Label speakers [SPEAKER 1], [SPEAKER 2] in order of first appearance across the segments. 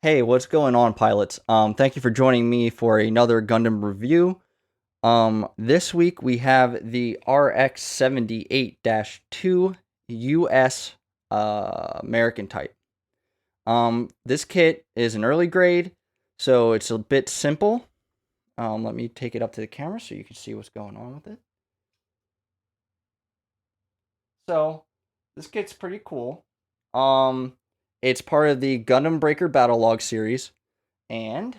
[SPEAKER 1] Hey, what's going on, pilots? Thank you for joining me for another Gundam review. This week we have the RX-78-2 US American type. This kit is an early grade, so it's a bit simple. Let me take it up to the camera so you can see what's going on with it. So, this kit's pretty cool. Um, it's part of the Gundam Breaker Battle Log series, and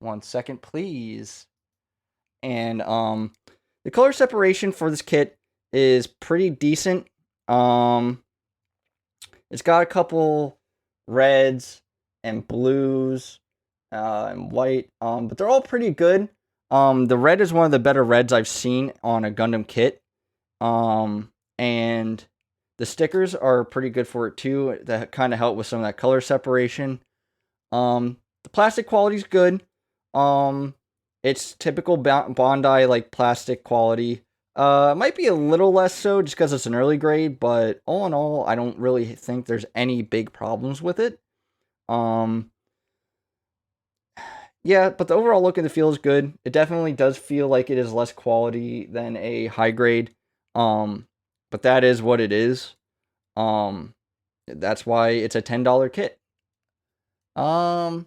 [SPEAKER 1] 1 second, please. And the color separation for this kit is pretty decent. Um, it's got a couple reds and blues and white, but they're all pretty good. The red is one of the better reds I've seen on a Gundam kit. And the stickers are pretty good for it too. That kind of help with some of that color separation. The plastic quality is good. Um, it's typical Bondi like plastic quality. Might be a little less so just because it's an early grade, but all in all, I don't really think there's any big problems with it. Um, yeah, but the overall look and the feel is good. It definitely does feel like it is less quality than a high grade. Um, but that is what it is. Um, that's why it's a $10 kit. Um,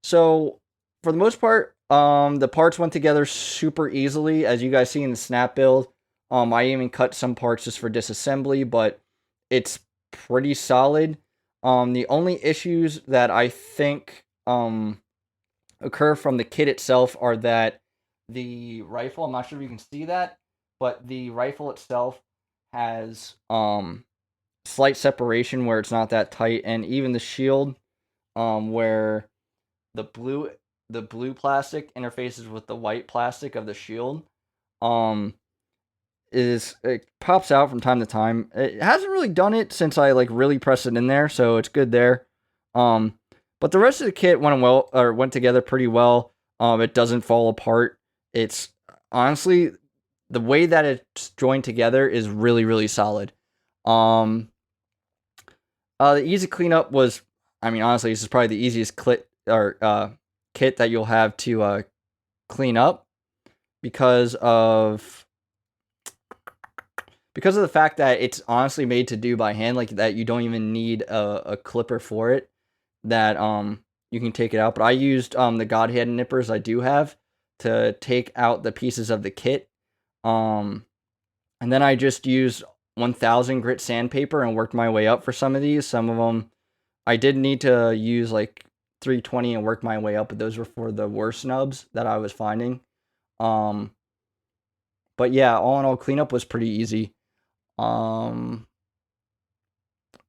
[SPEAKER 1] So for the most part, the parts went together super easily, as you guys see in the snap build. I even cut some parts just for disassembly, but it's pretty solid. The only issues that I think occur from the kit itself are that the rifle, I'm not sure if you can see that, but the rifle itself has slight separation where it's not that tight, and even the shield where the blue the blue plastic interfaces with the white plastic of the shield um it pops out from time to time. It hasn't really done it since I like really pressed it in there, so it's good there. um but the rest of the kit went together pretty well. It doesn't fall apart. It's honestly, the way that it's joined together is really solid. um the easy cleanup was, I mean, honestly, this is probably the easiest kit that you'll have to clean up because of the fact that it's honestly made to do by hand, like that you don't even need a clipper for it. That you can take it out. But I used the Godhead nippers I do have to take out the pieces of the kit. Um, and then I just used 1000 grit sandpaper and worked my way up for some of these. Some of them I did need to use like 320 and work my way up, but those were for the worst nubs that I was finding. Um, but yeah, all in all, cleanup was pretty easy. Um,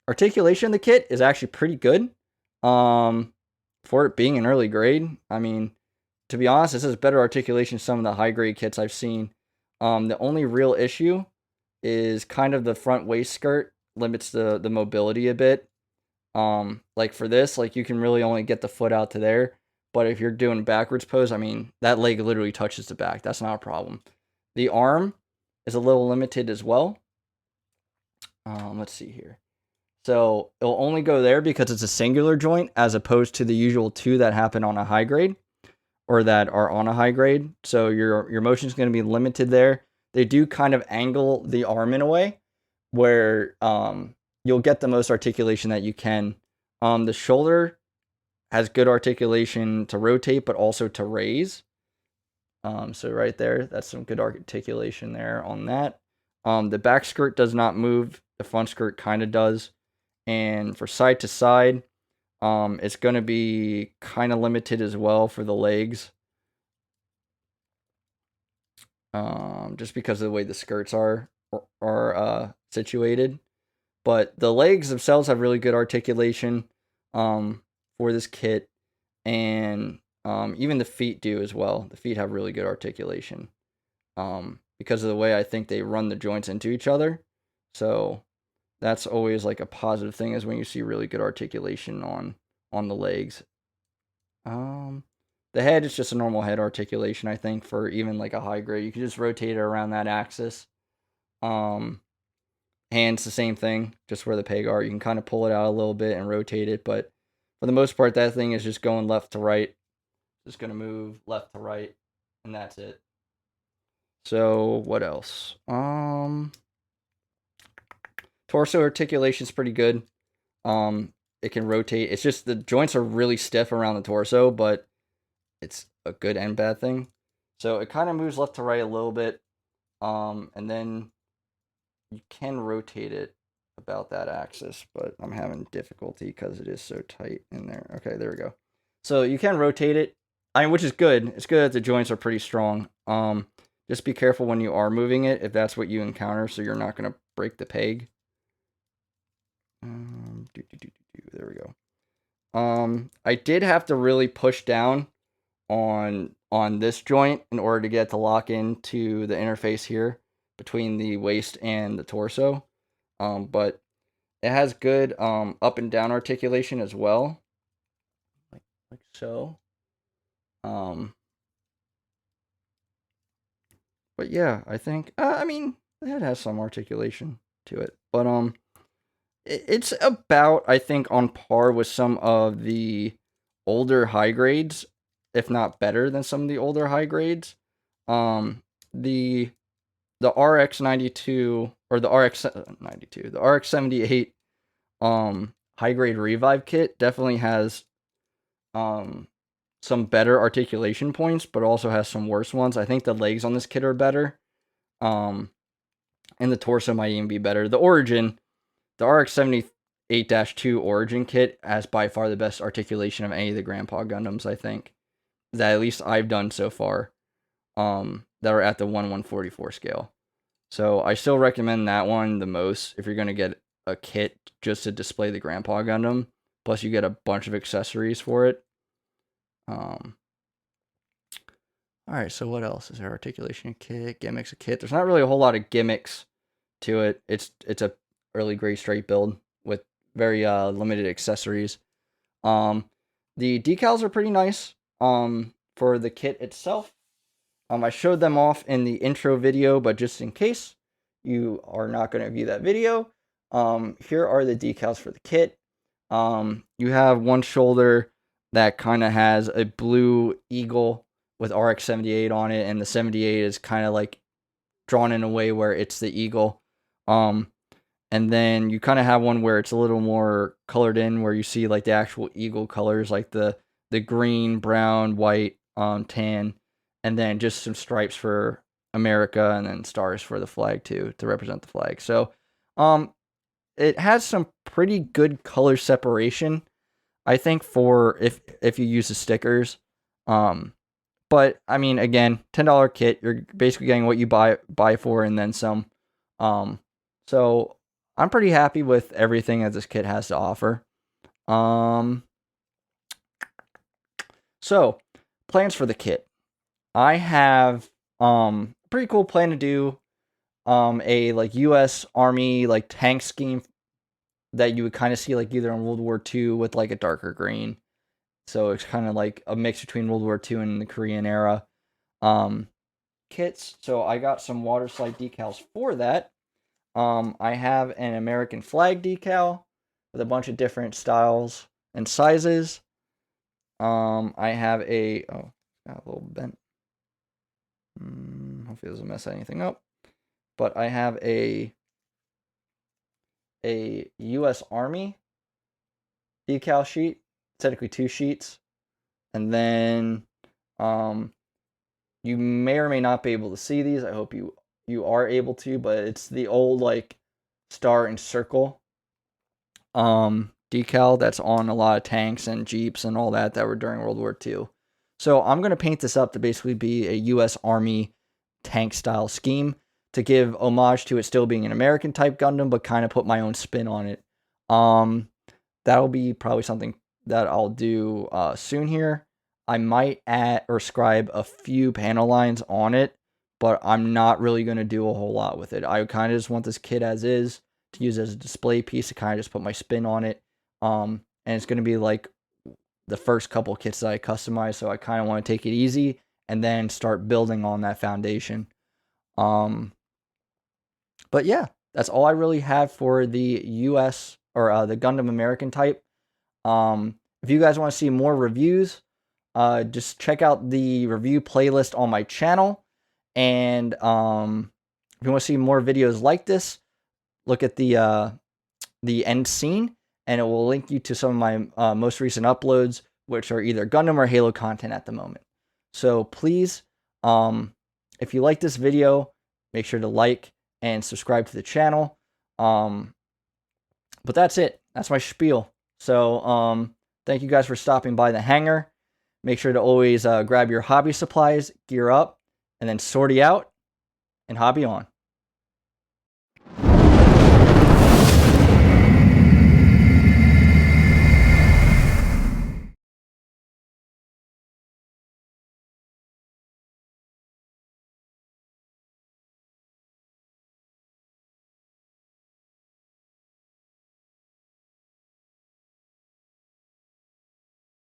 [SPEAKER 1] Articulation in the kit is actually pretty good. Um, for it being an early grade, I mean, to be honest, this is better articulation than some of the high grade kits I've seen. The only real issue is kind of the front waist skirt limits the mobility a bit. Like for this, like you can really only get the foot out to there. But if you're doing backwards pose, I mean, that leg literally touches the back. That's not a problem. The arm is a little limited as well. Let's see here. So it'll only go there because it's a singular joint as opposed to the usual two that happen on a high grade or that are on a high grade. So your motion is going to be limited there. They do kind of angle the arm in a way where you'll get the most articulation that you can. The shoulder has good articulation to rotate, but also to raise. So right there, that's some good articulation there on that. The back skirt does not move. The front skirt kind of does. And for side to side, it's going to be kind of limited as well for the legs. Just because of the way the skirts are situated. But the legs themselves have really good articulation for this kit, and even the feet do as well. The feet have really good articulation because of the way I think they run the joints into each other. So that's always like a positive thing, is when you see really good articulation on the legs. The head is just a normal head articulation, I think, for even like a high grade. You can just rotate it around that axis. Hands, the same thing, just where the peg are. You can kind of pull it out a little bit and rotate it, but for the most part, that thing is just going left to right. Just going to move left to right, and that's it. So what else? Torso articulation is pretty good. It can rotate. It's just the joints are really stiff around the torso, but it's a good and bad thing. So it kind of moves left to right a little bit. And then you can rotate it about that axis, but I'm having difficulty because it is so tight in there. Okay, there we go. So you can rotate it. I mean, which is good. It's good that the joints are pretty strong. Just be careful when you are moving it if that's what you encounter, so you're not gonna break the peg. There we go. I did have to really push down on this joint in order to get to lock into the interface here between the waist and the torso. But it has good up and down articulation as well, like so. But yeah, I think I mean it has some articulation to it, but it's about, I think, on par with some of the older high grades, if not better than some of the older high grades. The RX-92 or the RX-92, the RX-78 high grade revive kit definitely has some better articulation points, but also has some worse ones. I think the legs on this kit are better. And the torso might even be better. The Origin, the RX-78-2 Origin kit has by far the best articulation of any of the Grandpa Gundams, I think. That at least I've done so far. That are at the 1/144 scale. So I still recommend that one the most if you're going to get a kit just to display the Grandpa Gundam. Plus you get a bunch of accessories for it. Alright, so what else? Is there articulation kit, gimmicks a kit? There's not really a whole lot of gimmicks to it. It's a early gray straight build with very limited accessories. The decals are pretty nice for the kit itself. I showed them off in the intro video, but just in case you are not going to view that video, here are the decals for the kit. You have one shoulder that kind of has a blue eagle with RX-78 on it, and the 78 is kind of like drawn in a way where it's the eagle. And then you kind of have one where it's a little more colored in, where you see like the actual eagle colors, like the green, brown, white, tan, and then just some stripes for America, and then stars for the flag too, to represent the flag. So, it has some pretty good color separation, I think, for if you use the stickers. But I mean, again, $10 kit, you're basically getting what you buy for and then some. So I'm pretty happy with everything that this kit has to offer. So plans for the kit. I have pretty cool plan to do a like US Army like tank scheme that you would kind of see like either in World War II with like a darker green. So it's kind of like a mix between World War II and the Korean era kits. So I got some water slide decals for that. I have an American flag decal with a bunch of different styles and sizes. I have a got a little bent. Hopefully it doesn't mess anything up. But I have a U.S. Army decal sheet, technically 2 sheets, and then you may or may not be able to see these. I hope you are able to, but it's the old like star and circle decal that's on a lot of tanks and jeeps and all that were during World War II. So I'm going to paint this up to basically be a U.S. Army tank style scheme to give homage to it still being an American type Gundam, but kind of put my own spin on it. That'll be probably something that I'll do soon here. I might add or scribe a few panel lines on it, but I'm not really going to do a whole lot with it. I kind of just want this kit as is to use as a display piece to kind of just put my spin on it. And it's going to be like the first couple kits that I customize, so I kind of want to take it easy and then start building on that foundation. But yeah, that's all I really have for the US or the Gundam American type. If you guys want to see more reviews, just check out the review playlist on my channel. And if you want to see more videos like this, look at the end scene, and it will link you to some of my most recent uploads, which are either Gundam or Halo content at the moment. So please, if you like this video, make sure to like and subscribe to the channel. But that's it. That's my spiel. So thank you guys for stopping by the hangar. Make sure to always grab your hobby supplies, gear up, and then sortie out and hobby on.